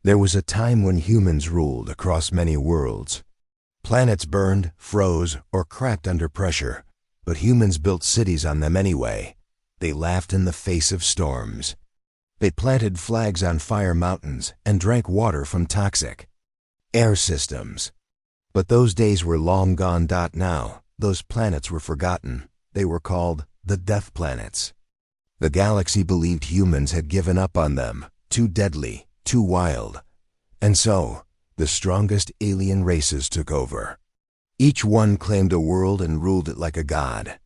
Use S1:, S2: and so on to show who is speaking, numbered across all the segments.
S1: There was a time when humans ruled across many worlds. Planets burned, froze, or cracked under pressure, but humans built cities on them anyway. They laughed in the face of storms. They planted flags on fire mountains and drank water from toxic air systems. But those days were long gone. Now, those planets were forgotten. They were called the Death Planets. The galaxy believed humans had given up on them, too deadly, too wild. And so, the strongest alien races took over. Each one claimed a world and ruled it like a god.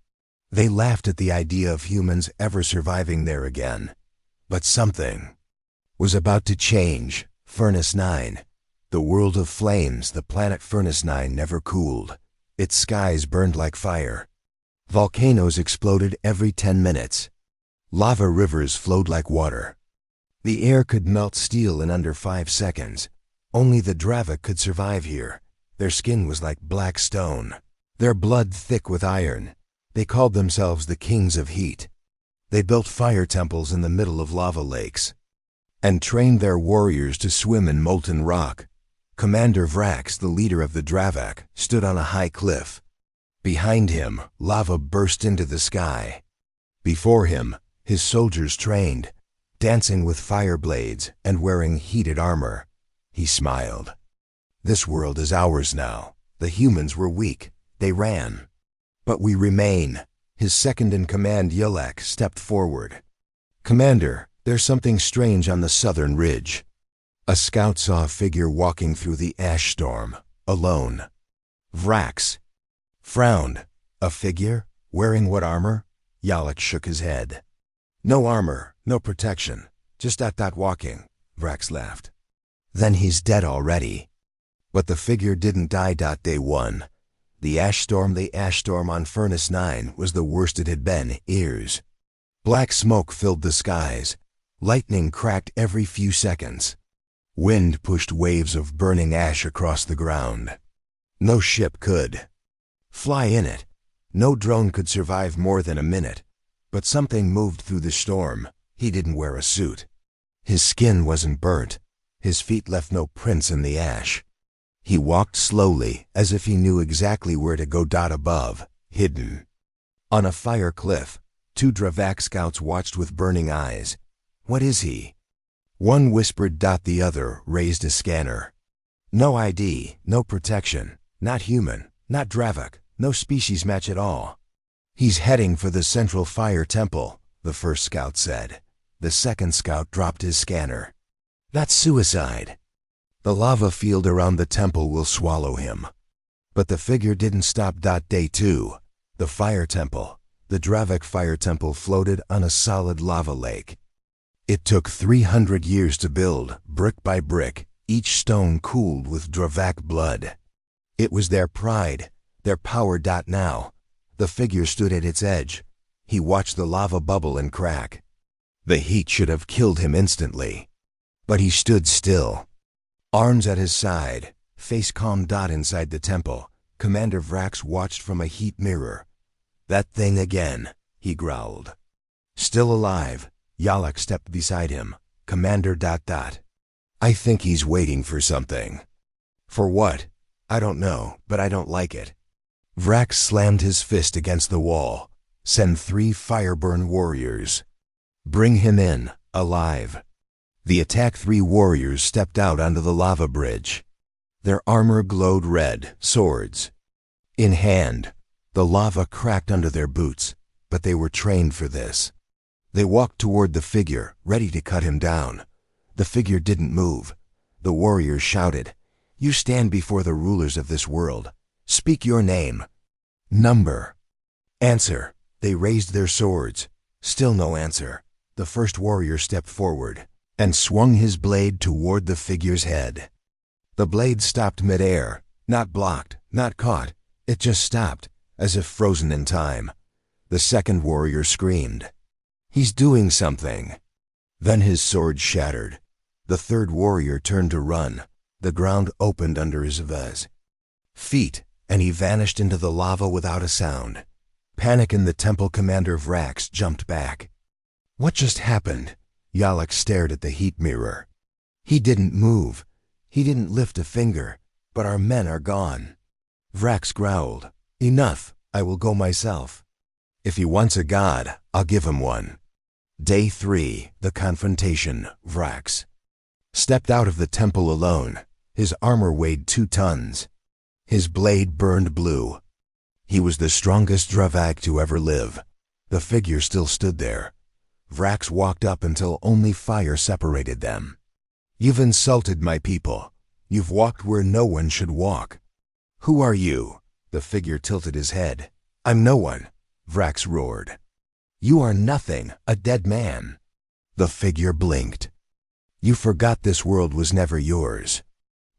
S1: They laughed at the idea of humans ever surviving there again. But something was about to change. Furnace 9. The world of flames, the planet Furnace 9 never cooled. Its skies burned like fire. Volcanoes exploded every 10 minutes. Lava rivers flowed like water. The air could melt steel in under 5 seconds. Only the Dravik could survive here. Their skin was like black stone. Their blood thick with iron. They called themselves the Kings of Heat. They built fire temples in the middle of lava lakes and trained their warriors to swim in molten rock. Commander Vrax, the leader of the Dravik, stood on a high cliff. Behind him, lava burst into the sky. Before him, his soldiers trained, dancing with fire blades and wearing heated armor. He smiled. This world is ours now. The humans were weak. They ran. But we remain. His second-in-command, Yulek, stepped forward. Commander, there's something strange on the southern ridge. A scout saw a figure walking through the ash storm, alone. Vrax frowned. A figure? Wearing what armor? Yulek shook his head. No armor, no protection. Just walking. Vrax laughed. Then he's dead already. But the figure didn't die. Day 1. The ash storm on Furnace 9 was the worst it had been. Years. Black smoke filled the skies. Lightning cracked every few seconds. Wind pushed waves of burning ash across the ground. No ship could fly in it. No drone could survive more than a minute. But something moved through the storm. He didn't wear a suit. His skin wasn't burnt. His feet left no prints in the ash. He walked slowly, as if he knew exactly where to go. Above, hidden on a fire cliff, 2 Dravak scouts watched with burning eyes. What is he? One whispered. The other raised a scanner. No ID, no protection. Not human, not Dravak, no species match at all. He's heading for the central fire temple, the first scout said. The second scout dropped his scanner. That's suicide. The lava field around the temple will swallow him. But the figure didn't stop. Day 2. The fire temple. The Dravik fire temple floated on a solid lava lake. It took 300 years to build, brick by brick, each stone cooled with Dravak blood. It was their pride, their power. Now, the figure stood at its edge. He watched the lava bubble and crack. The heat should have killed him instantly. But he stood still. Arms at his side, face calm. Inside the temple, Commander Vrax watched from a heat mirror. That thing again, he growled. Still alive, Yulek stepped beside him. Commander. I think he's waiting for something. For what? I don't know, but I don't like it. Vrax slammed his fist against the wall. Send 3 fireburn warriors. Bring him in, alive. The attack 3 warriors stepped out onto the lava bridge. Their armor glowed red, swords in hand. The lava cracked under their boots, but they were trained for this. They walked toward the figure, ready to cut him down. The figure didn't move. The warriors shouted, "You stand before the rulers of this world. Speak your name. Number. Answer." They raised their swords. Still no answer. The first warrior stepped forward and swung his blade toward the figure's head. The blade stopped midair, not blocked, not caught. It just stopped, as if frozen in time. The second warrior screamed. He's doing something. Then his sword shattered. The third warrior turned to run. The ground opened under his feet, and he vanished into the lava without a sound. Panic in the temple. Commander Vrax jumped back. What just happened? Yulek stared at the heat mirror. He didn't move. He didn't lift a finger. But our men are gone. Vrax growled. Enough. I will go myself. If he wants a god, I'll give him one. Day 3, the confrontation. Vrax stepped out of the temple alone. His armor weighed 2 tons. His blade burned blue. He was the strongest Dravak to ever live. The figure still stood there. Vrax walked up until only fire separated them. You've insulted my people. You've walked where no one should walk. Who are you? The figure tilted his head. I'm no one, Vrax roared. You are nothing, a dead man. The figure blinked. You forgot this world was never yours.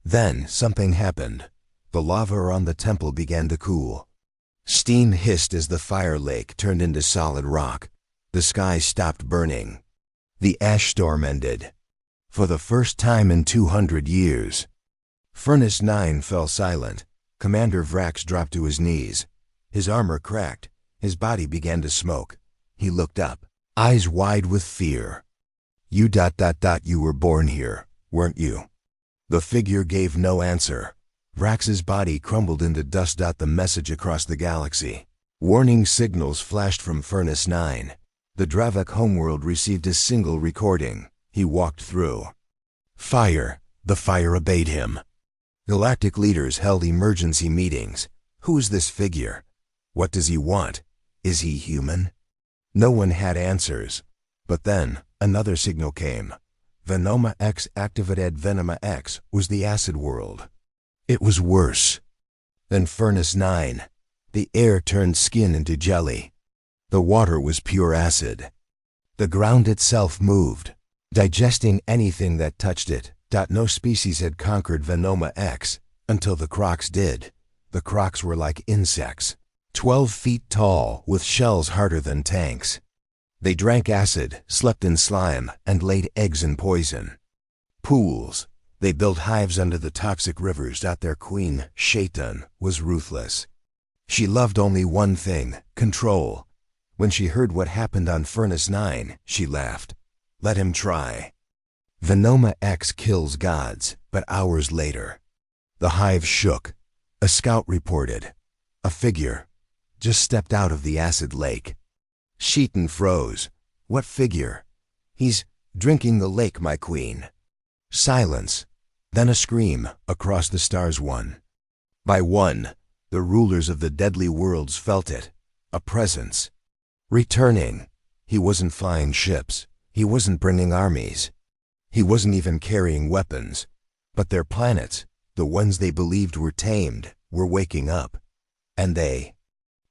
S1: Then something happened. The lava around the temple began to cool. Steam hissed as the fire lake turned into solid rock. The sky stopped burning. The ash storm ended. For the first time in 200 years. Furnace 9 fell silent. Commander Vrax dropped to his knees. His armor cracked. His body began to smoke. He looked up, eyes wide with fear. You were born here, weren't you? The figure gave no answer. Vrax's body crumbled into dust. The message across the galaxy. Warning signals flashed from Furnace 9. The Dravak homeworld received a single recording. He walked through. Fire. The fire obeyed him. Galactic leaders held emergency meetings. Who is this figure? What does he want? Is he human? No one had answers. But then, another signal came. Venoma X activated. Venoma X was the acid world. It was worse than Furnace 9. The air turned skin into jelly. The water was pure acid. The ground itself moved, digesting anything that touched it. No species had conquered Venoma X until the Crocs did. The Crocs were like insects, 12 feet tall, with shells harder than tanks. They drank acid, slept in slime, and laid eggs in poison. Pools. They built hives under the toxic rivers. Their queen, Shaitan, was ruthless. She loved only one thing, control. When she heard what happened on Furnace 9, she laughed. Let him try. Venoma X kills gods, but hours later. The hive shook. A scout reported. A figure just stepped out of the acid lake. Shaitan froze. What figure? He's drinking the lake, my queen. Silence. Then a scream across the stars. One by one, the rulers of the deadly worlds felt it. A presence. Returning. He wasn't flying ships. He wasn't bringing armies. He wasn't even carrying weapons. But their planets, the ones they believed were tamed, were waking up. And they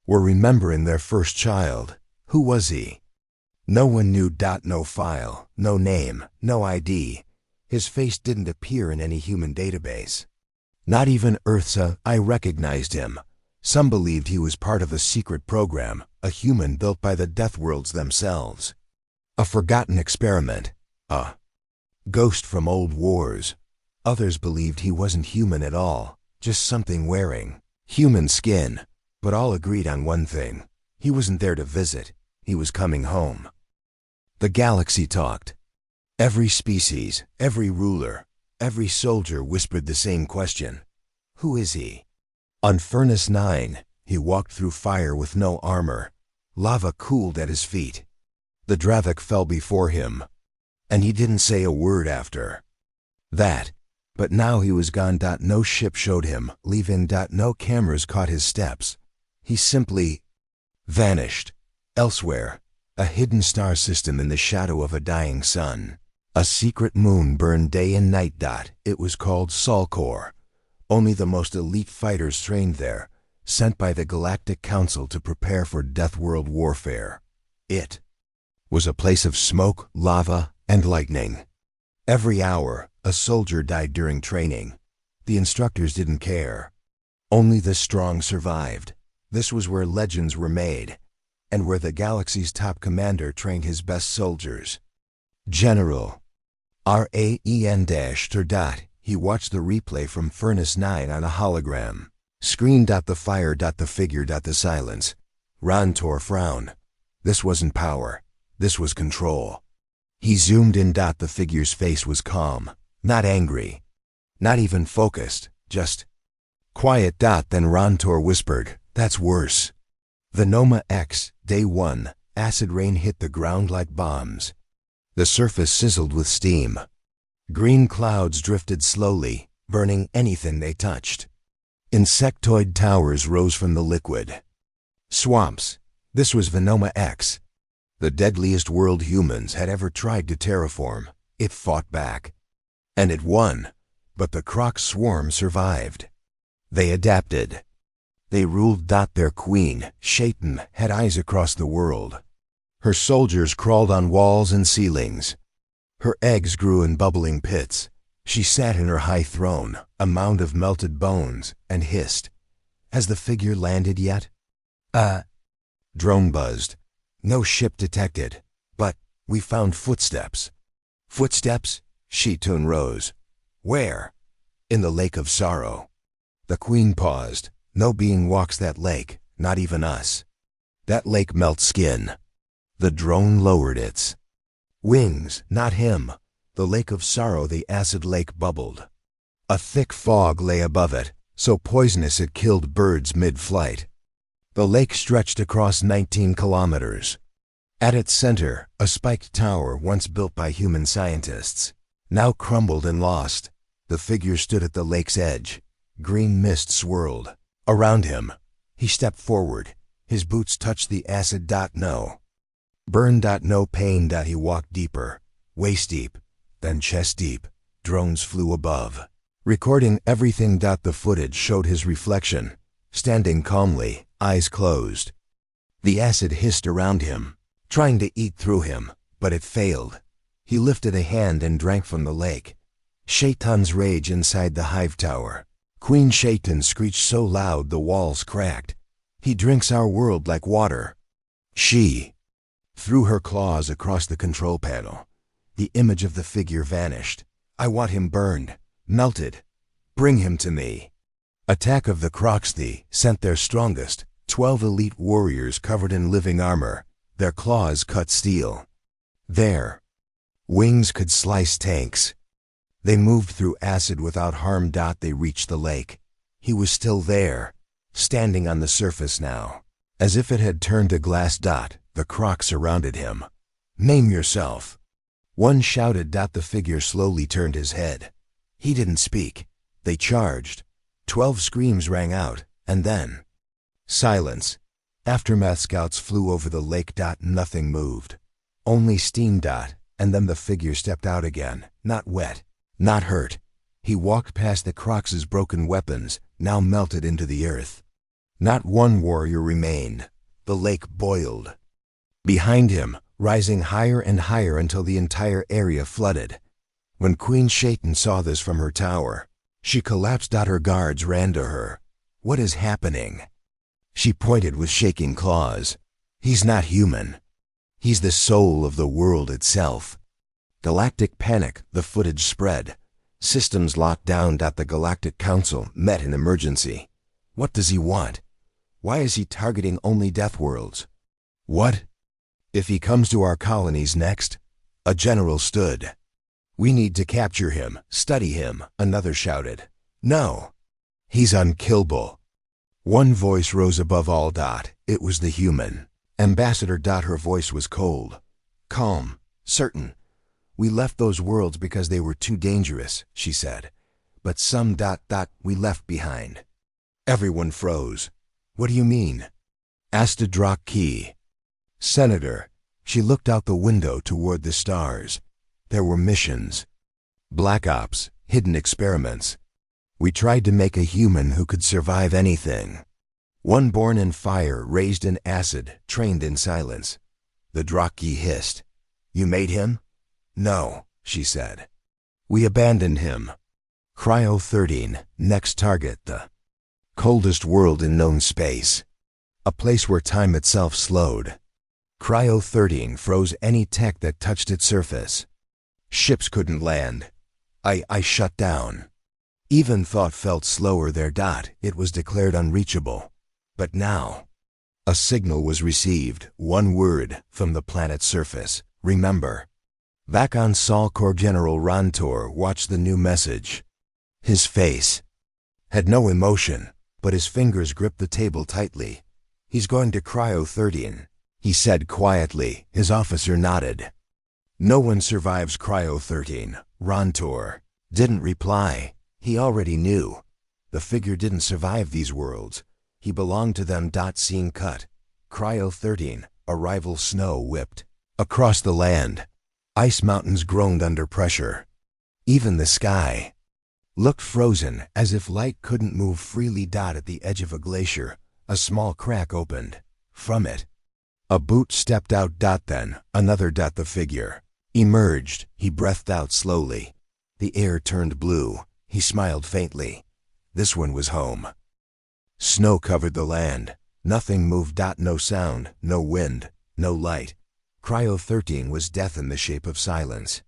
S1: were remembering their first child. Who was he? No one knew. No file, no name, no ID. His face didn't appear in any human database. Not even Earth's. I recognized him. Some believed he was part of a secret program, a human built by the Death Worlds themselves. A forgotten experiment. A ghost from old wars. Others believed he wasn't human at all, just something wearing human skin. But all agreed on one thing. He wasn't there to visit. He was coming home. The galaxy talked. Every species, every ruler, every soldier whispered the same question. Who is he? On Furnace 9, he walked through fire with no armor. Lava cooled at his feet. The Dravak fell before him, and he didn't say a word after that. But now he was gone. No ship showed him, leaving. No cameras caught his steps. He simply vanished. Elsewhere, a hidden star system in the shadow of a dying sun. A secret moon burned day and night. It was called Solcor. Only the most elite fighters trained there, sent by the Galactic Council to prepare for Death World warfare. It was a place of smoke, lava, and lightning. Every hour, a soldier died during training. The instructors didn't care. Only the strong survived. This was where legends were made, and where the galaxy's top commander trained his best soldiers. General Raen-Tur. He watched the replay from Furnace 9 on a hologram. Screen. The fire. The figure. The silence. Rantor frowned. This wasn't power. This was control. He zoomed in. The figure's face was calm, Not angry. Not even focused. Just quiet. Then Rontor whispered, "That's worse." Venoma X, Day 1, acid rain hit the ground like bombs. The surface sizzled with steam. Green clouds drifted slowly, burning anything they touched. Insectoid towers rose from the liquid. Swamps. This was Venoma X. The deadliest world humans had ever tried to terraform. It fought back. And it won. But the Croc swarm survived. They adapted. They ruled. Their queen, Shaitan, had eyes across the world. Her soldiers crawled on walls and ceilings. Her eggs grew in bubbling pits. She sat in her high throne, a mound of melted bones, and hissed. "Has the figure landed yet?" Drone buzzed. "No ship detected. But we found footsteps." "Footsteps?" Shitun rose. "Where?" "In the Lake of Sorrow." The queen paused. "No being walks that lake, not even us. That lake melts skin." The drone lowered its wings. "Not him." The Lake of Sorrow, the acid lake bubbled. A thick fog lay above it, so poisonous it killed birds mid-flight. The lake stretched across 19 kilometers. At its center, a spiked tower once built by human scientists, now crumbled and lost. The figure stood at the lake's edge. Green mist swirled. Around him, he stepped forward. His boots touched the acid. No. Burn. No pain. He walked deeper, waist deep, then chest deep. Drones flew above, recording everything. The footage showed his reflection, standing calmly, eyes closed. The acid hissed around him, trying to eat through him, but it failed. He lifted a hand and drank from the lake. Shaitan's rage inside the hive tower. Queen Shaitan screeched so loud the walls cracked. "He drinks our world like water." She threw her claws across the control panel. The image of the figure vanished. "I want him burned, melted. Bring him to me." Attack of the Crocs sent their strongest, 12 elite warriors covered in living armor. Their claws cut steel. Their wings could slice tanks. They moved through acid without harm. They reached the lake. He was still there, standing on the surface now, as if it had turned to glass. The Crocs surrounded him. "Name yourself." One shouted. The figure slowly turned his head. He didn't speak. They charged. 12 screams rang out, and then silence. Aftermath scouts flew over the lake. Nothing moved. Only steam. And then the figure stepped out again, not wet, not hurt. He walked past the Crocs' broken weapons, now melted into the earth. Not one warrior remained. The lake boiled. Behind him, rising higher and higher until the entire area flooded. When Queen Shaitan saw this from her tower, she collapsed. Her guards ran to her. "What is happening?" She pointed with shaking claws. "He's not human. He's the soul of the world itself." Galactic panic. The footage spread. Systems locked down. The Galactic Council met in emergency. "What does he want? Why is he targeting only death worlds? What if he comes to our colonies next?" A general stood. "We need to capture him, study him," another shouted. "No, he's unkillable." One voice rose above all. It was the human ambassador. Her voice was cold, calm, certain. "We left those worlds because they were too dangerous," she said. "But some... we left behind." Everyone froze. "What do you mean?" asked a Drak Key. "Senator." She looked out the window toward the stars. There were missions. Black Ops, hidden experiments. We tried to make a human who could survive anything. One born in fire, raised in acid, trained in silence. The Drak Key hissed. "You made him?" "No," she said. "We abandoned him." Cryo 13, next target, the coldest world in known space. A place where time itself slowed. Cryo 13 froze any tech that touched its surface. Ships couldn't land. I shut down. Even thought felt slower there. It was declared unreachable. But now, a signal was received, one word, from the planet's surface. "Remember." Back on Salcor, General Rontor watched the new message. His face had no emotion, but his fingers gripped the table tightly. "He's going to Cryo 13, he said quietly. His officer nodded. "No one survives Cryo 13, Rontor didn't reply. He already knew. The figure didn't survive these worlds. He belonged to them. Scene cut. Cryo 13, arrival. Snow whipped across the land. Ice mountains groaned under pressure. Even the sky looked frozen, as if light couldn't move freely. At the edge of a glacier, a small crack opened. From it, a boot stepped out. Then another. The figure emerged. He breathed out slowly. The air turned blue. He smiled faintly. This one was home. Snow covered the land. Nothing moved. No sound, no wind, no light. Cryo 13 was death in the shape of silence.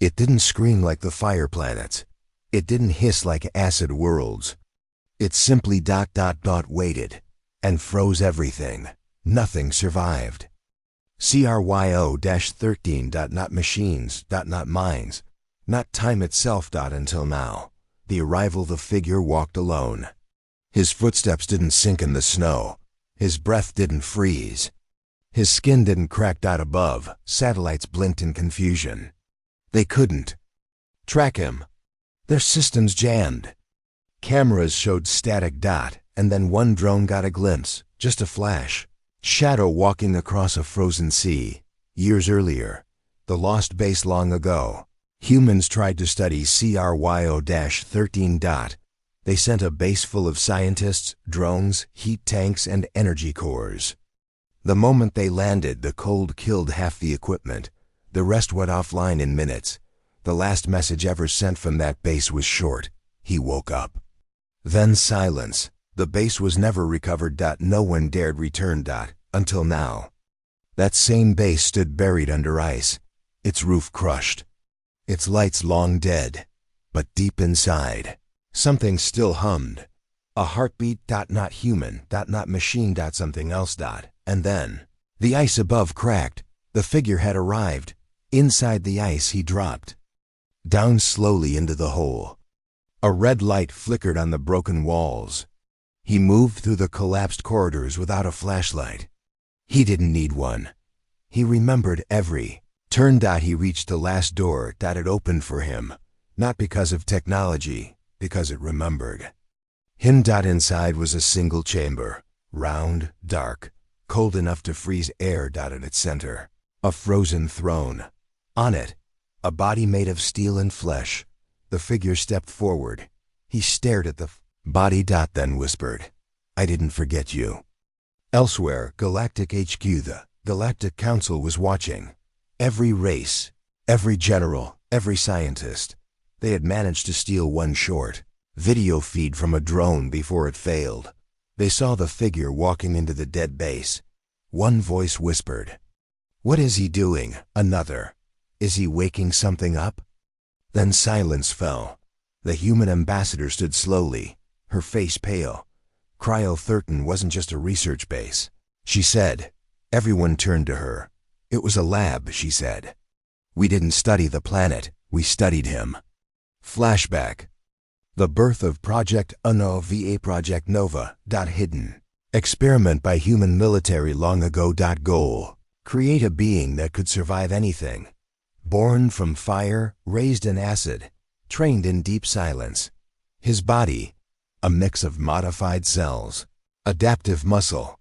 S1: It didn't scream like the fire planets. It didn't hiss like acid worlds. It simply waited and froze everything. Nothing survived. Cryo-13. Not machines. Not minds. Not time itself. Until now. The arrival. The figure walked alone. His footsteps didn't sink in the snow. His breath didn't freeze. His skin didn't crack. Above, satellites blinked in confusion. They couldn't track him. Their systems jammed. Cameras showed static. And then one drone got a glimpse, just a flash. Shadow walking across a frozen sea. Years earlier. The lost base long ago. Humans tried to study Cryo-13. They sent a base full of scientists, drones, heat tanks, and energy cores. The moment they landed, the cold killed half the equipment. The rest went offline in minutes. The last message ever sent from that base was short. He woke up. Then silence. The base was never recovered. No one dared return. Until now. That same base stood buried under ice. Its roof crushed. Its lights long dead. But deep inside, something still hummed. A heartbeat. Not human. Not machine. Something else. And then, the ice above cracked. The figure had arrived. Inside the ice he dropped. Down slowly into the hole. A red light flickered on the broken walls. He moved through the collapsed corridors without a flashlight. He didn't need one. He remembered every turn. He reached the last door. It opened for him. Not because of technology, because it remembered him. Inside was a single chamber. Round, dark, cold enough to freeze air. At its center, a frozen throne. On it, a body made of steel and flesh. The figure stepped forward. He stared at the body. Then whispered, "I didn't forget you." Elsewhere, Galactic HQ, the Galactic Council was watching. Every race, every general, every scientist. They had managed to steal one short video feed from a drone before it failed. They saw the figure walking into the dead base. One voice whispered, "What is he doing?" Another, "Is he waking something up?" Then silence fell. The human ambassador stood slowly, her face pale. Cryo 13 wasn't just a research base, she said. Everyone turned to her. It was a lab, she said. We didn't study the planet, we studied him. Flashback. The birth of Project Uno VA Project Nova. Hidden experiment by human military long ago. Goal. Create a being that could survive anything. Born from fire, raised in acid, trained in deep silence. His body, a mix of modified cells, adaptive muscle,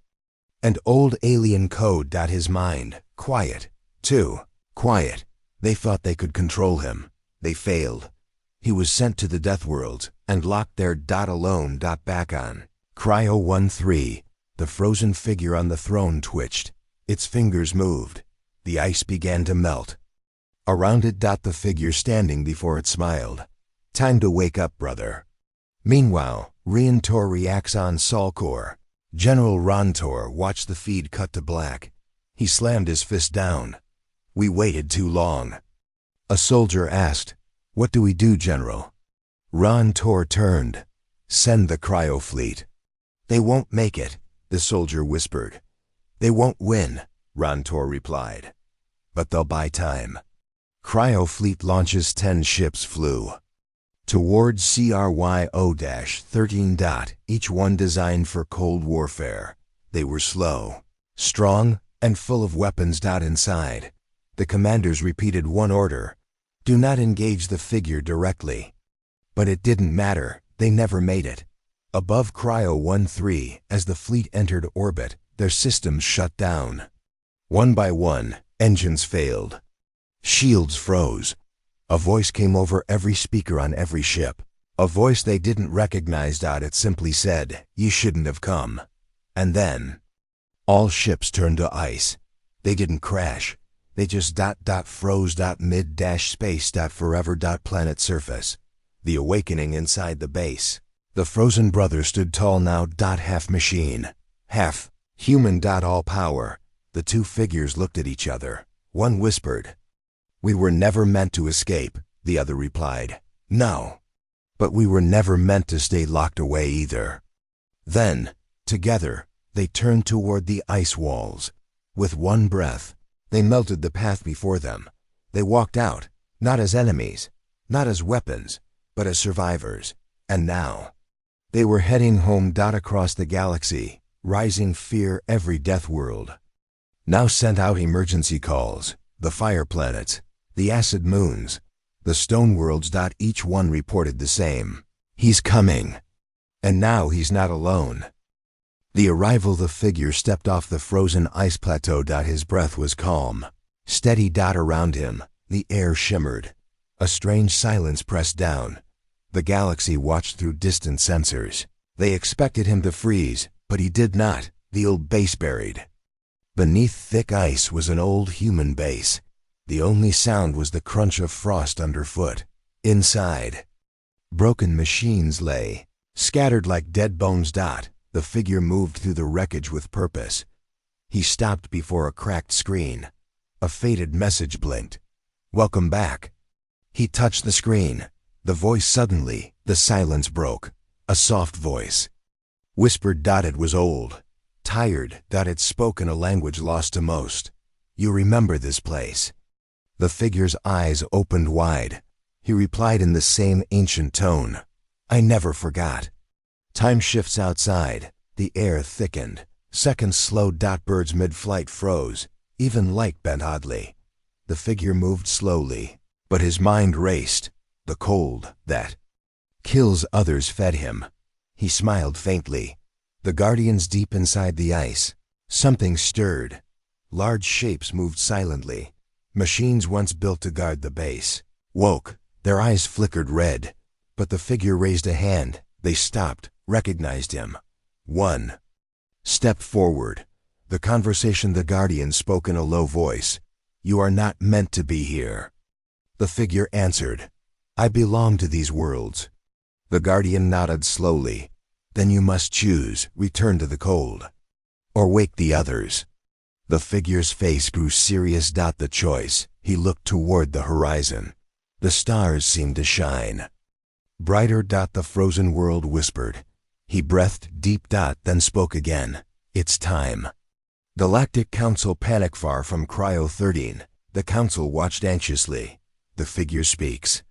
S1: and old alien code. His mind, quiet, too, quiet. They thought they could control him. They failed. He was sent to the death worlds and locked there. Alone. Back on Cryo 13, the frozen figure on the throne twitched. Its fingers moved. The ice began to melt. Around it. The figure standing before it smiled. Time to wake up, brother. Meanwhile, Riantor reacts on Salcor. General Rontor watched the feed cut to black. He slammed his fist down. We waited too long. A soldier asked, "What do we do, General?" Rontor turned. "Send the cryo fleet." "They won't make it," the soldier whispered. "They won't win," Rontor replied. "But they'll buy time." Cryo Fleet launches 10 ships flew towards CRYO-13. Each one designed for cold warfare. They were slow, strong, and full of weapons. Inside, the commanders repeated one order: do not engage the figure directly. But it didn't matter, they never made it. Above Cryo 13, as the fleet entered orbit, their systems shut down. One by one, engines failed. Shields froze. A voice came over every speaker on every ship. A voice they didn't recognize. It simply said, "You shouldn't have come." And then, all ships turned to ice. They didn't crash. They just froze. Mid-space. Forever. Planet surface. The awakening inside the base. The frozen brothers stood tall now. Half machine, half human. All power. The two figures looked at each other. One whispered, "We were never meant to escape," the other replied, "No. But we were never meant to stay locked away either." Then, together, they turned toward the ice walls. With one breath, they melted the path before them. They walked out, not as enemies, not as weapons, but as survivors. And now, they were heading home. Across the galaxy, rising fear every death world. Now sent out emergency calls. The fire planets, the acid moons, the stone worlds. Each one reported the same: he's coming. And now he's not alone. The arrival. The figure stepped off the frozen ice plateau. His breath was calm, steady. Around him, the air shimmered. A strange silence pressed down. The galaxy watched through distant sensors. They expected him to freeze, but he did not. The old base buried. Beneath thick ice was an old human base. The only sound was the crunch of frost underfoot. Inside, broken machines lay, scattered like dead bones. The figure moved through the wreckage with purpose. He stopped before a cracked screen. A faded message blinked. "Welcome back." He touched the screen. The voice suddenly, the silence broke. A soft voice whispered. It was old, tired. It spoke in a language lost to most. "You remember this place?" The figure's eyes opened wide. He replied in the same ancient tone, "I never forgot." Time shifts outside. The air thickened. Seconds slowed. Birds mid-flight froze. Even light bent oddly. The figure moved slowly, but his mind raced. The cold that kills others fed him. He smiled faintly. The guardians deep inside the ice. Something stirred. Large shapes moved silently. Machines once built to guard the base woke. Their eyes flickered red. But the figure raised a hand. They stopped, recognized him. One stepped forward. The conversation. The guardian spoke in a low voice. "You are not meant to be here." The figure answered, "I belong to these worlds." The guardian nodded slowly. "Then you must choose, return to the cold, or wake the others." The figure's face grew serious. The choice. He looked toward the horizon. The stars seemed to shine brighter. The frozen world whispered. He breathed deep. Then spoke again. "It's time." Galactic Council panic. Far from Cryo 13, the council watched anxiously. The figure speaks.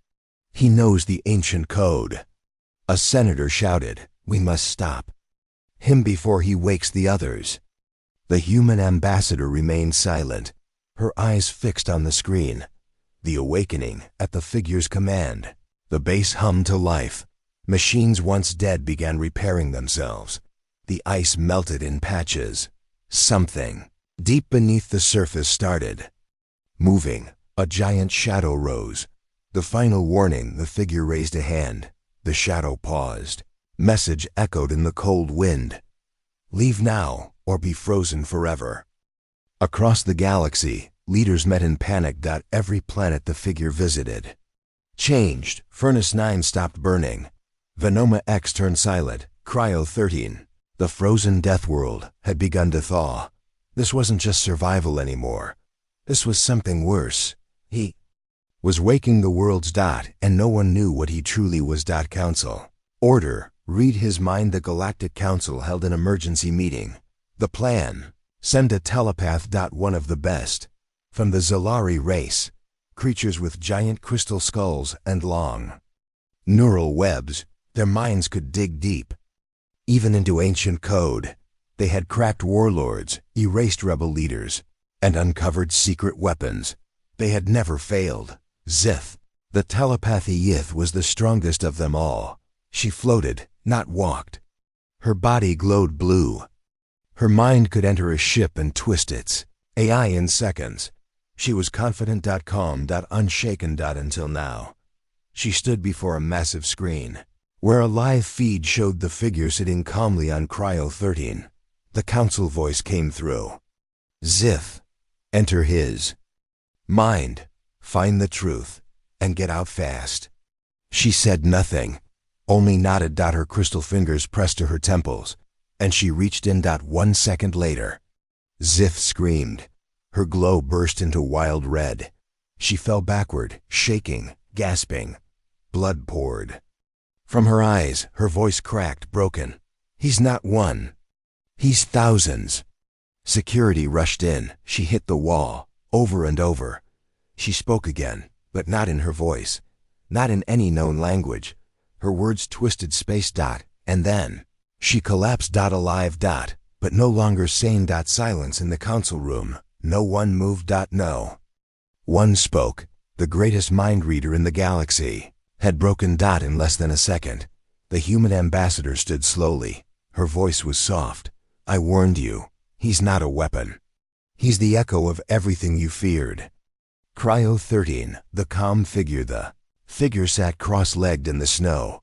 S1: He knows the ancient code. A senator shouted, "We must stop him before he wakes the others." The human ambassador remained silent, her eyes fixed on the screen. The awakening at the figure's command. The base hummed to life. Machines once dead began repairing themselves. The ice melted in patches. Something deep beneath the surface started moving. A giant shadow rose. The final warning. The figure raised a hand. The shadow paused. Message echoed in the cold wind. "Leave now, or be frozen forever." Across the galaxy, leaders met in panic. Every planet the figure visited changed. Furnace 9 stopped burning. Venoma X turned silent. Cryo 13, the frozen death world, had begun to thaw. This wasn't just survival anymore. This was something worse. He was waking the worlds. And no one knew what he truly was. Council. Order. Read his mind. The Galactic Council held an emergency meeting. The plan. Send a telepath. One of the best. From the Zalari race. creatures with giant crystal skulls and long neural webs. Their minds could dig deep, even into ancient code. They had cracked warlords, erased rebel leaders, and uncovered secret weapons. They had never failed. Zith, the telepathy Yith, was the strongest of them all. She floated, not walked. Her body glowed blue. Her mind could enter a ship and twist its AI in seconds. She was confident, calm, unshaken until now. She stood before a massive screen, where a live feed showed the figure sitting calmly on Cryo 13. The council voice came through. Zith, enter his mind, find the truth, and get out fast. She said nothing, only nodded. Her crystal fingers pressed to her temples, and she reached in. 1 second later, Zith screamed. Her glow burst into wild red. She fell backward, shaking, gasping. Blood poured from her eyes. Her voice cracked, broken. He's not one. He's thousands. Security rushed in. She hit the wall, over and over. She spoke again, but not in her voice, not in any known language. Her words twisted space. And then she collapsed. Alive. But no longer sane. Silence in the council room. No one moved. No one spoke. The greatest mind reader in the galaxy had broken. In less than a second. The human ambassador stood slowly. Her voice was soft. I warned you. He's not a weapon. He's the echo of everything you feared. Cryo 13, the calm figure. The figure sat cross-legged in the snow.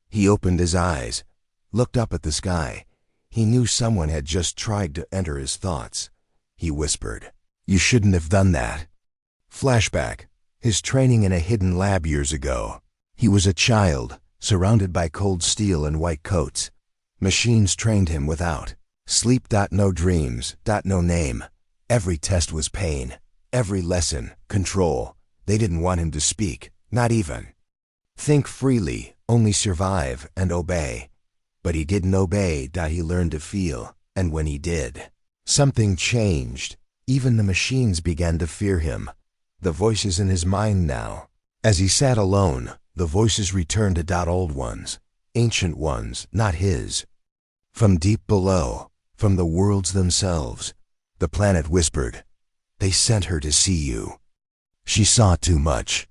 S1: He opened his eyes, looked up at the sky. He knew someone had just tried to enter his thoughts. He whispered, "You shouldn't have done that." Flashback. His training in a hidden lab years ago. He was a child, surrounded by cold steel and white coats. Machines trained him without sleep. No dreams. No name. Every test was pain. Every lesson, control. They didn't want him to speak, not even think freely, only survive and obey. But he didn't obey. He learned to feel, and when he did, something changed. Even the machines began to fear him. The voices in his mind now. As he sat alone, the voices returned. Old ones, ancient ones, not his. From deep below, from the worlds themselves, the planet whispered, "They sent her to see you. She saw too much."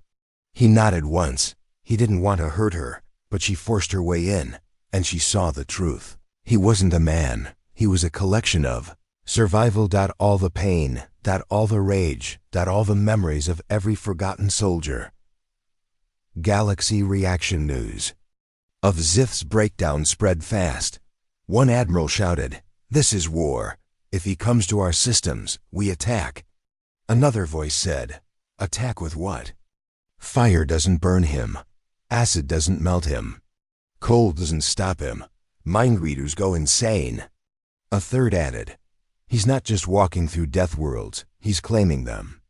S1: He nodded once. He didn't want to hurt her, but she forced her way in, and she saw the truth. He wasn't a man. He was a collection of survival. All the pain, all the rage, all the memories of every forgotten soldier. Galaxy reaction news of Zith's breakdown spread fast. One admiral shouted, "This is war. If he comes to our systems, we attack." Another voice said, "Attack with what? Fire doesn't burn him. Acid doesn't melt him. Cold doesn't stop him. Mind readers go insane." A third added, "He's not just walking through death worlds, he's claiming them."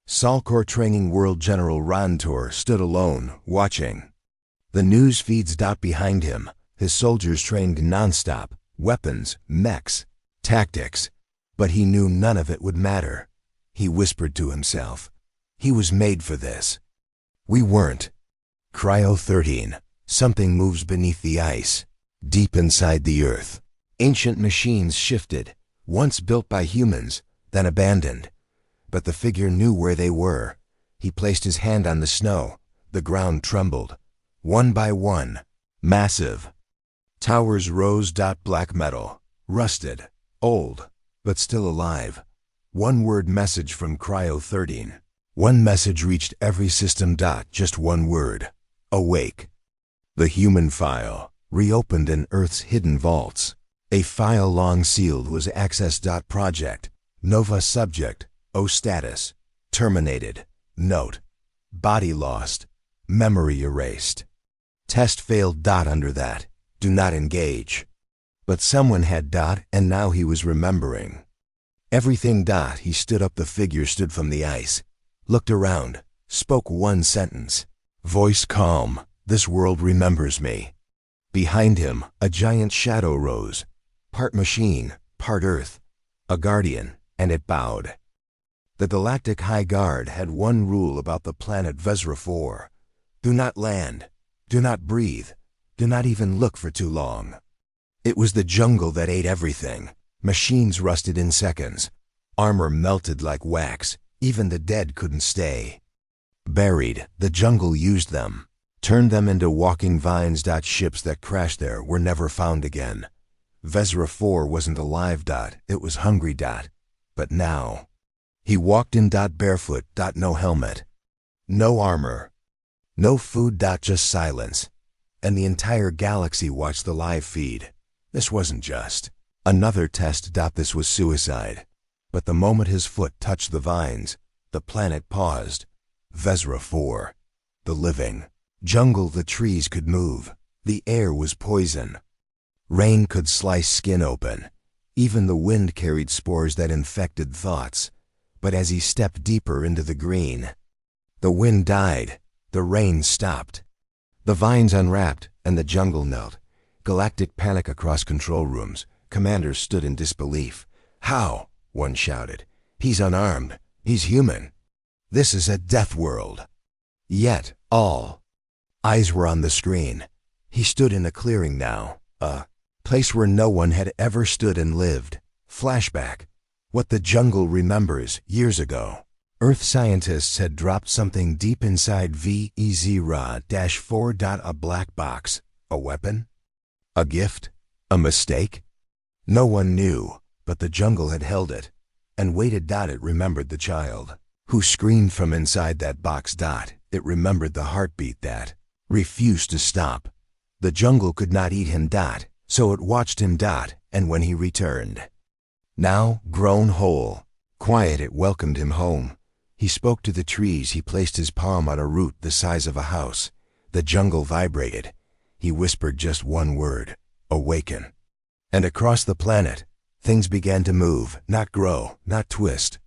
S1: Salcor Training World General Rantor stood alone, watching the news feeds. Behind him, his soldiers trained nonstop, weapons, mechs, tactics. But he knew none of it would matter. He whispered to himself, he was made for this. We weren't. Cryo 13. Something moves beneath the ice, deep inside the earth. Ancient machines shifted, once built by humans, then abandoned. But the figure knew where they were. He placed his hand on the snow. The ground trembled. One by one, massive towers rose. Black metal, rusted, old, but still alive. One word message from Cryo 13. One message reached every system. Just one word. Awake. The human file, reopened in Earth's hidden vaults. A file long sealed was accessed. Project, Nova subject, O status, terminated. Note, body lost, memory erased. Test failed. Under that, do not engage. But someone had. And now he was remembering everything. He stood up. The figure stood from the ice, looked around, spoke one sentence. Voice calm, "This world remembers me." Behind him, a giant shadow rose, part machine, part earth, a guardian, and it bowed. The Galactic High Guard had one rule about the planet Vezra 4. Do not land. Do not breathe. Do not even look for too long. It was the jungle that ate everything. Machines rusted in seconds. Armor melted like wax. Even the dead couldn't stay. Buried, the jungle used them. Turned them into walking vines. Ships that crashed there were never found again. Vezra 4 wasn't alive. It was hungry. But now, he walked in. Barefoot. No helmet. No armor. No food. Just silence. And the entire galaxy watched the live feed. This wasn't just another test. This was suicide. But the moment his foot touched the vines, the planet paused. Vezra 4. The living jungle. The trees could move. The air was poison. Rain could slice skin open. Even the wind carried spores that infected thoughts. But as he stepped deeper into the green, the wind died. The rain stopped. The vines unwrapped, and the jungle knelt. Galactic panic across control rooms. Commanders stood in disbelief. How? One shouted. He's unarmed. He's human. This is a death world. Yet, all eyes were on the screen. He stood in a clearing now. A place where no one had ever stood and lived. Flashback. What the jungle remembers years ago. Earth scientists had dropped something deep inside VEZRA-4. A black box. A weapon? A gift? A mistake? No one knew, but the jungle had held it and waited. It remembered the child who screamed from inside that box. It remembered the heartbeat that refused to stop. The jungle could not eat him. So it watched him. And when he returned, now grown whole, quiet, it welcomed him home. He spoke to the trees. He placed his palm on a root the size of a house. The jungle vibrated. He whispered just one word: awaken. And across the planet, things began to move, not grow, not twist.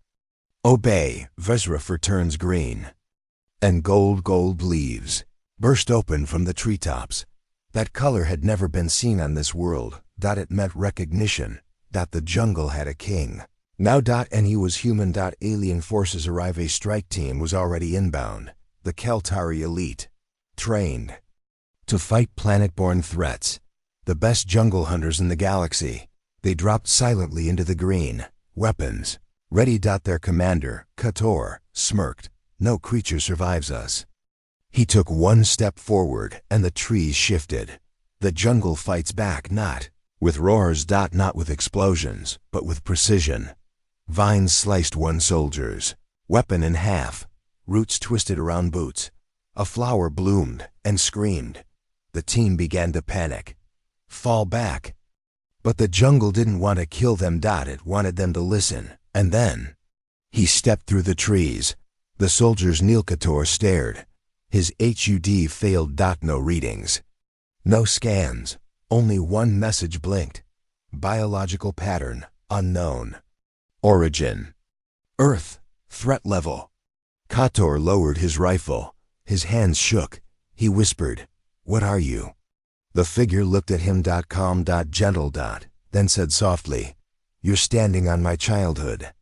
S1: Obey. Vezra 4 turns green. And gold leaves burst open from the treetops. That color had never been seen on this world. It meant recognition. The jungle had a king. Now. And he was human. Alien forces arrive. A strike team was already inbound. The Keltari elite. Trained to fight planet-borne threats. The best jungle hunters in the galaxy. They dropped silently into the green. Weapons ready. Their commander, Kator, smirked. No creature survives us. He took one step forward, and the trees shifted. The jungle fights back, not with roars. Not with explosions, but with precision. Vines sliced one soldier's weapon in half. Roots twisted around boots. A flower bloomed and screamed. The team began to panic. Fall back. But the jungle didn't want to kill them. It wanted them to listen. And then he stepped through the trees. The soldiers. Kator stared. His HUD failed. No readings. No scans. Only one message blinked. Biological pattern unknown. Origin Earth. Threat level. Kator lowered his rifle. His hands shook. He whispered, "What are you?" The figure looked at him. Calm. Gentle. Then said softly, "You're standing on my childhood."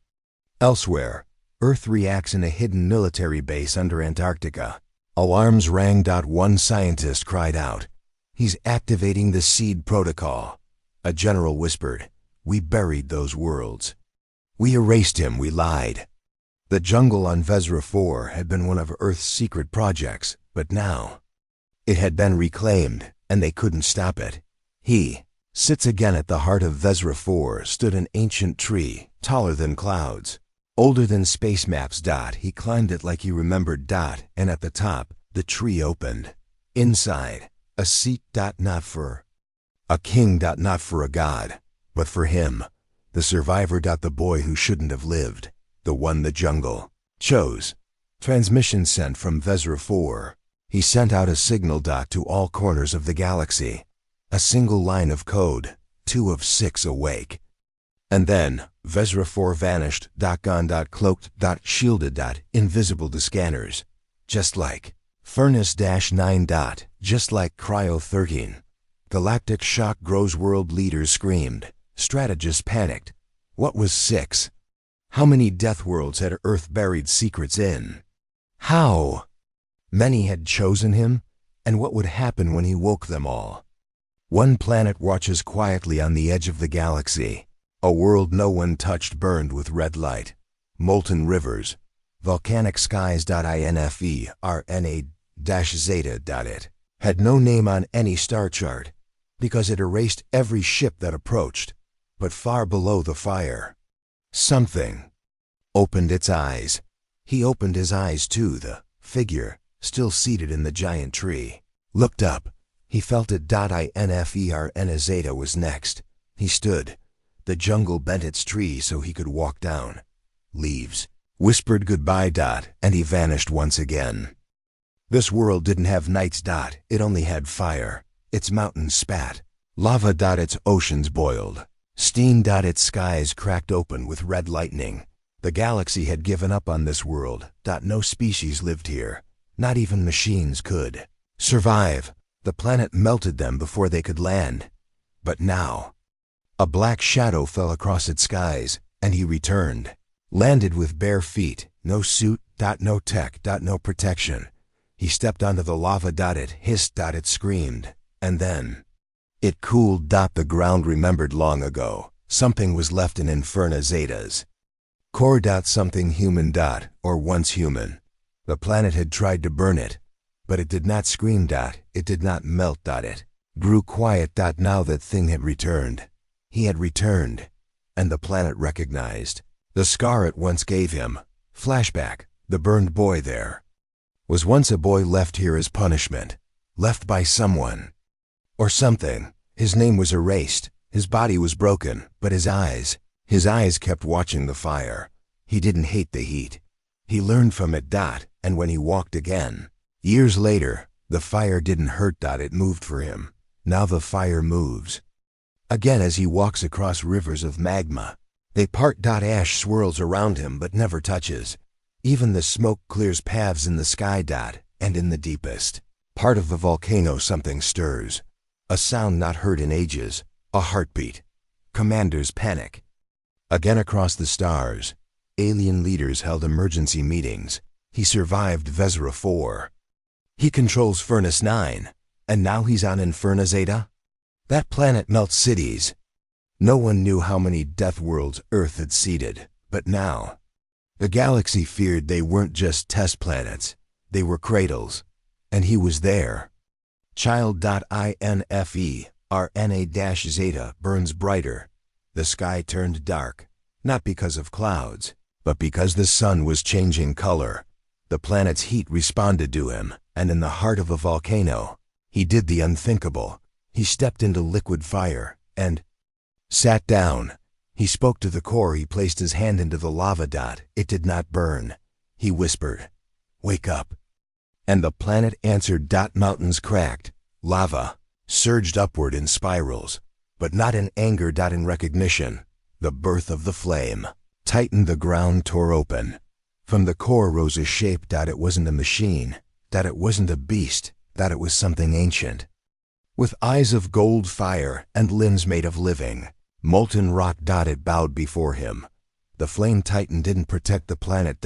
S1: Elsewhere, Earth reacts in a hidden military base under Antarctica. Alarms rang. One scientist cried out, "He's activating the seed protocol." A general whispered, "We buried those worlds. We erased him. We lied." The jungle on Vezra 4 had been one of Earth's secret projects, but now it had been reclaimed, and they couldn't stop it. He sits again at the heart of Vezra 4 stood an ancient tree, taller than clouds, older than space maps. He climbed it like he remembered. And at the top, the tree opened. Inside, a seat. Not for a king. Not for a god, but for him, the survivor. The boy who shouldn't have lived, the one the jungle chose. Transmission sent from Vezra 4. He sent out a signal. To all corners of the galaxy. A single line of code, 2 of 6 awake. And then, Vezra 4 vanished. Gone. Cloaked. Shielded. Invisible to scanners. Just like Furnace-9. Just like Cryo 13. Galactic shock grows. World leaders screamed. Strategists panicked. What was 6? How many death worlds had Earth buried secrets in? How many had chosen him? And what would happen when he woke them all? One planet watches quietly on the edge of the galaxy. A world no one touched burned with red light. Molten rivers. Volcanic skies. INFE RNA-zeta. It had no name on any star chart because it erased every ship that approached. But far below the fire, something opened its eyes. He opened his eyes too. The figure, still seated in the giant tree, looked up. He felt it. INFERNA-zeta was next. He stood. The jungle bent its tree so he could walk down. Leaves whispered goodbye. And he vanished once again. This world didn't have nights. It only had fire. Its mountains spat. Lava. Its oceans boiled. Steam. Its skies cracked open with red lightning. The galaxy had given up on this world. No species lived here. Not even machines could survive. The planet melted them before they could land. But now, a black shadow fell across its skies, and he returned. Landed with bare feet, no suit, no tech, no protection. He stepped onto the lava. It hissed. It screamed. And then it cooled. The ground remembered long ago. Something was left in Inferna Zeta's core. Something human. Or once human. The planet had tried to burn it, but it did not scream. It did not melt. It grew quiet. Now that thing had returned. He had returned, and the planet recognized the scar it once gave him. Flashback. The burned boy there was once a boy left here as punishment. Left by someone. Or something. His name was erased. His body was broken, but his eyes kept watching the fire. He didn't hate the heat. He learned from it. And when he walked again, years later, the fire didn't hurt. It moved for him. Now the fire moves. Again as he walks across rivers of magma. They part. Ash swirls around him but never touches. Even the smoke clears paths in the sky. And in the deepest part of the volcano something stirs. A sound not heard in ages. A heartbeat. Commanders panic. Again across the stars, alien leaders held emergency meetings. He survived Vezra 4. He controls Furnace 9, and now he's on Inferna Zeta? That planet melts cities. No one knew how many death worlds Earth had seeded, but now, the galaxy feared they weren't just test planets, they were cradles, and he was there. Child.INFE RNA-zeta burns brighter. The sky turned dark, not because of clouds, but because the sun was changing color. The planet's heat responded to him, and in the heart of a volcano, he did the unthinkable. He stepped into liquid fire, and sat down. He spoke to the core. He placed his hand into the lava. It did not burn. He whispered, "Wake up." And the planet answered. Mountains cracked. Lava surged upward in spirals, but not in anger. In recognition. The birth of the flame. Tightened. The ground tore open. From the core rose a shape. It wasn't a machine. It wasn't a beast. It was something ancient. With eyes of gold fire and limbs made of living. Molten rock. It bowed before him. The flame titan didn't protect the planet.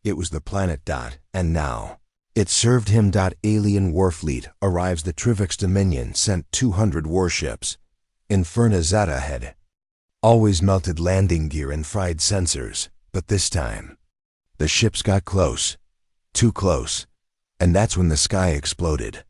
S1: It was the planet. And now it served him. Alien warfleet arrives. The Trivix Dominion sent 200 warships. Inferna Zeta had always melted landing gear and fried sensors, but this time, the ships got close. Too close. And that's when the sky exploded.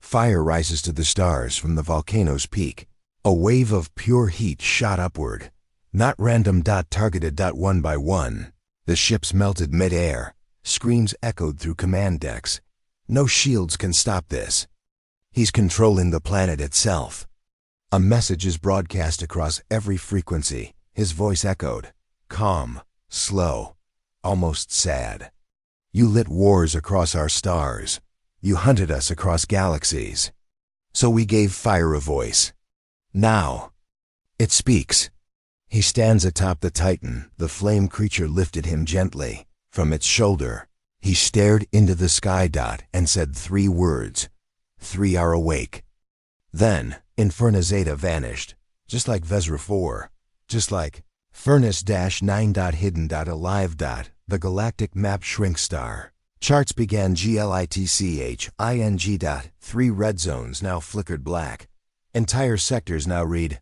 S1: Fire rises to the stars from the volcano's peak. A wave of pure heat shot upward. Not random. Targeted. One by one. The ships melted mid-air. Screams echoed through command decks. No shields can stop this. He's controlling the planet itself. A message is broadcast across every frequency. His voice echoed. Calm. Slow. Almost sad. You lit wars across our stars. You hunted us across galaxies. So we gave fire a voice. Now, it speaks. He stands atop the Titan. The flame creature lifted him gently. From its shoulder, he stared into the sky. And said 3 words. 3 are awake. Then, Inferna Zeta vanished. Just like Vezra 4. Just like Furnace-9. Hidden. Alive. The galactic map shrink star. Charts began glitching. 3 red zones now flickered black. Entire sectors now read,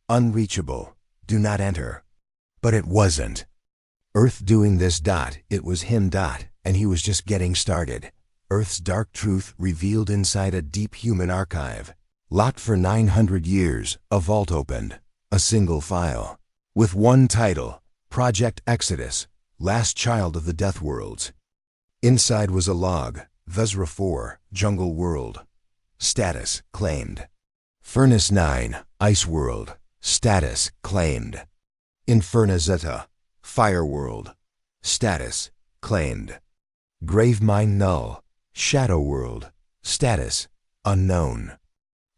S1: unreachable, do not enter. But it wasn't. Earth doing this. It was him. And he was just getting started. Earth's dark truth revealed inside a deep human archive. Locked for 900 years, a vault opened. A single file. With one title, Project Exodus, Last Child of the Death Worlds. Inside was a log, Vezra 4, Jungle World. Status, claimed. Furnace 9, Ice World. Status, claimed. Inferna Zeta, Fire World. Status, claimed. Gravemind Null, Shadow World. Status, unknown.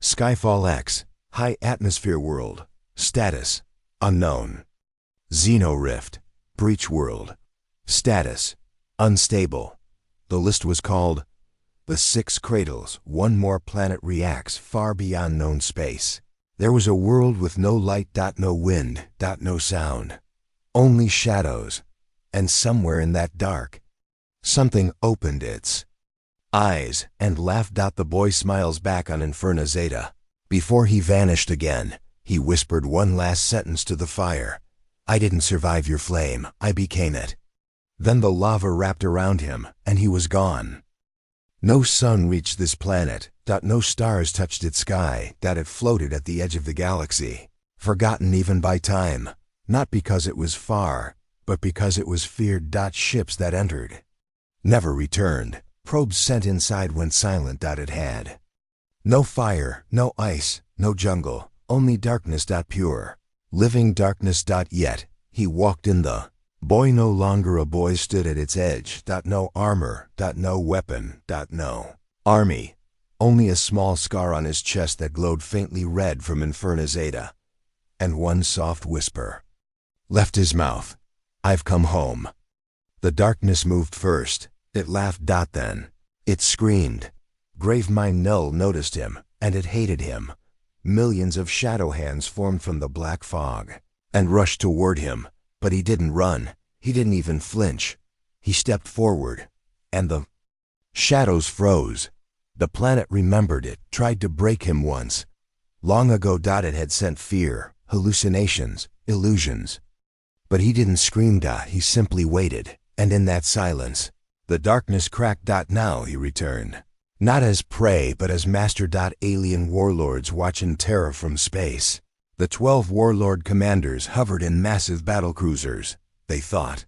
S1: Skyfall X, High Atmosphere World. Status, unknown. Xeno Rift, Breach World. Status, unstable. The list was called The 6 Cradles, One More Planet Reacts Far Beyond Known Space. There was a world with no light. No wind. No sound. Only shadows. And somewhere in that dark, something opened its eyes and laughed. The boy smiles back on Inferna Zeta. Before he vanished again, he whispered one last sentence to the fire. I didn't survive your flame, I became it. Then the lava wrapped around him, and he was gone. No sun reached this planet. No stars touched its sky. It floated at the edge of the galaxy, forgotten even by time. Not because it was far, but because it was feared. Ships that entered never returned. Probes sent inside went silent. It had no fire, no ice, no jungle, only darkness. Pure, living darkness. Yet, he walked in the boy no longer a boy stood at its edge. No armor. No weapon. No army. Only a small scar on his chest that glowed faintly red from Inferna Zeta. And one soft whisper left his mouth. I've come home. The darkness moved first. It laughed. Then it screamed. Gravemind Null noticed him, and it hated him. Millions of shadow hands formed from the black fog and rushed toward him, but he didn't run. He didn't even flinch. He stepped forward, and the shadows froze. The planet remembered it, tried to break him once. Long ago. It had sent fear, hallucinations, illusions. But he didn't scream. He simply waited, and in that silence, the darkness cracked. Now he returned. Not as prey, but as master. Alien warlords watch in terror from space. The 12 warlord commanders hovered in massive battlecruisers. They thought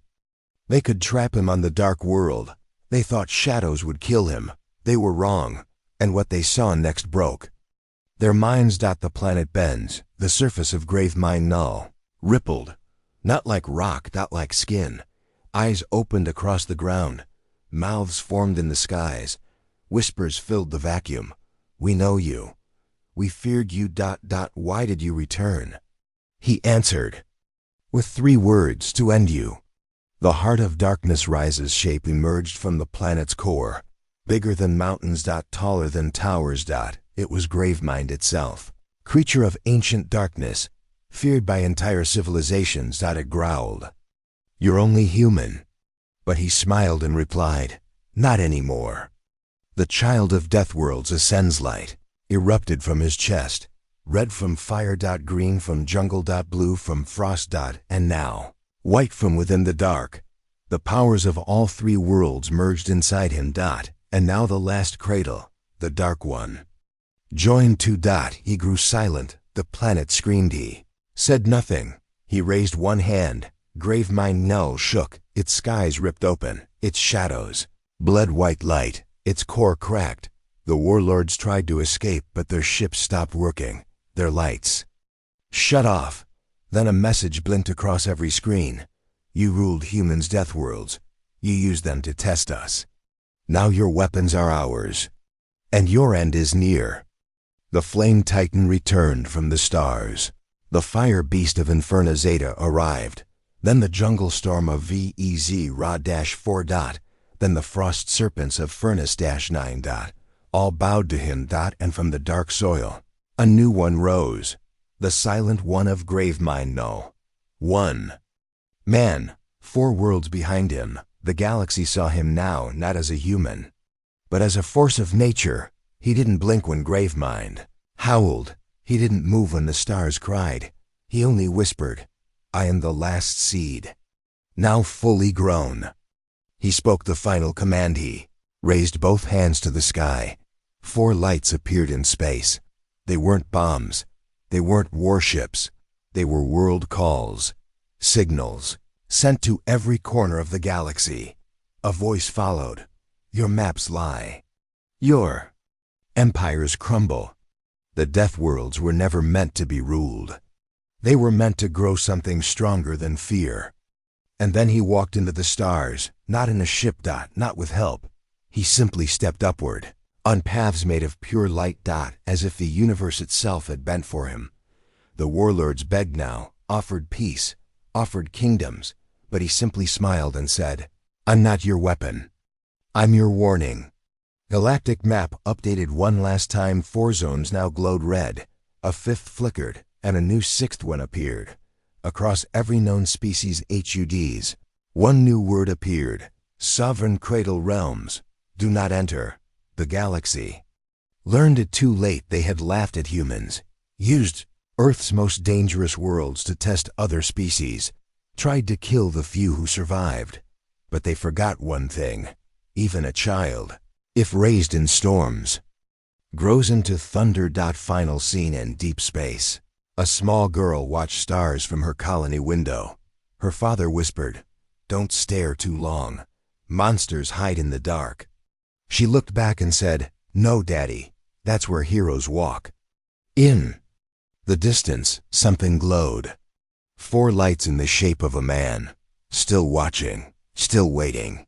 S1: they could trap him on the dark world. They thought shadows would kill him. They were wrong, and what they saw next broke their minds. The planet bends. The surface of Gravemind Null rippled, not like rock. Like skin. Eyes opened across the ground. Mouths formed in the skies. Whispers filled the vacuum. We know you. We feared you. Why did you return? He answered with 3 words to end you. The heart of darkness rises. Shape emerged from the planet's core. Bigger than mountains. Taller than towers. It was Gravemind itself. Creature of ancient darkness, feared by entire civilizations. It growled. You're only human. But he smiled and replied, not anymore. The child of death worlds ascends. Light erupted from his chest. Red from fire. Green from jungle. Blue from frost. And now, white from within the dark. The powers of all 3 worlds merged inside him. And now the last cradle, the dark one, joined to. He grew silent. The planet screamed. He said nothing. He raised one hand. Gravemind Null shook. Its skies ripped open. Its shadows bled white light. Its core cracked. The warlords tried to escape, but their ships stopped working. Their lights shut off. Then a message blinked across every screen. You ruled humans' death worlds. You used them to test us. Now your weapons are ours. And your end is near. The Flame Titan returned from the stars. The fire beast of Inferna Zeta arrived. Then the jungle storm of VEZ Ra-4. Then the frost serpents of Furnace-9. All bowed to him. And from the dark soil, a new one rose. The silent one of Gravemind Null. 1. Man, 4 worlds behind him, the galaxy saw him now not as a human, but as a force of nature. He didn't blink when Gravemind howled. He didn't move when the stars cried. He only whispered, "I am the last seed, now fully grown." He spoke the final command. He raised both hands to the sky. 4 lights appeared in space. They weren't bombs. They weren't warships. They were world calls, signals, sent to every corner of the galaxy. A voice followed. Your maps lie. Your empires crumble. The Death Worlds were never meant to be ruled. They were meant to grow something stronger than fear. And then he walked into the stars, not in a ship, not with help. He simply stepped upward, on paths made of pure light, as if the universe itself had bent for him. The warlords begged now, offered peace, offered kingdoms, but he simply smiled and said, "I'm not your weapon. I'm your warning." Galactic map updated one last time. 4 zones now glowed red. A 5th flickered, and a new 6th one appeared. Across every known species HUDs, one new word appeared: Sovereign Cradle Realms. Do not enter the galaxy. Learned it too late. They had laughed at humans, used Earth's most dangerous worlds to test other species, tried to kill the few who survived. But they forgot one thing: even a child, if raised in storms, grows into thunder. Final scene in deep space. A small girl watched stars from her colony window. Her father whispered, "Don't stare too long. Monsters hide in the dark." She looked back and said, "No, Daddy, that's where heroes walk." In the distance, something glowed. 4 lights in the shape of a man, still watching, still waiting.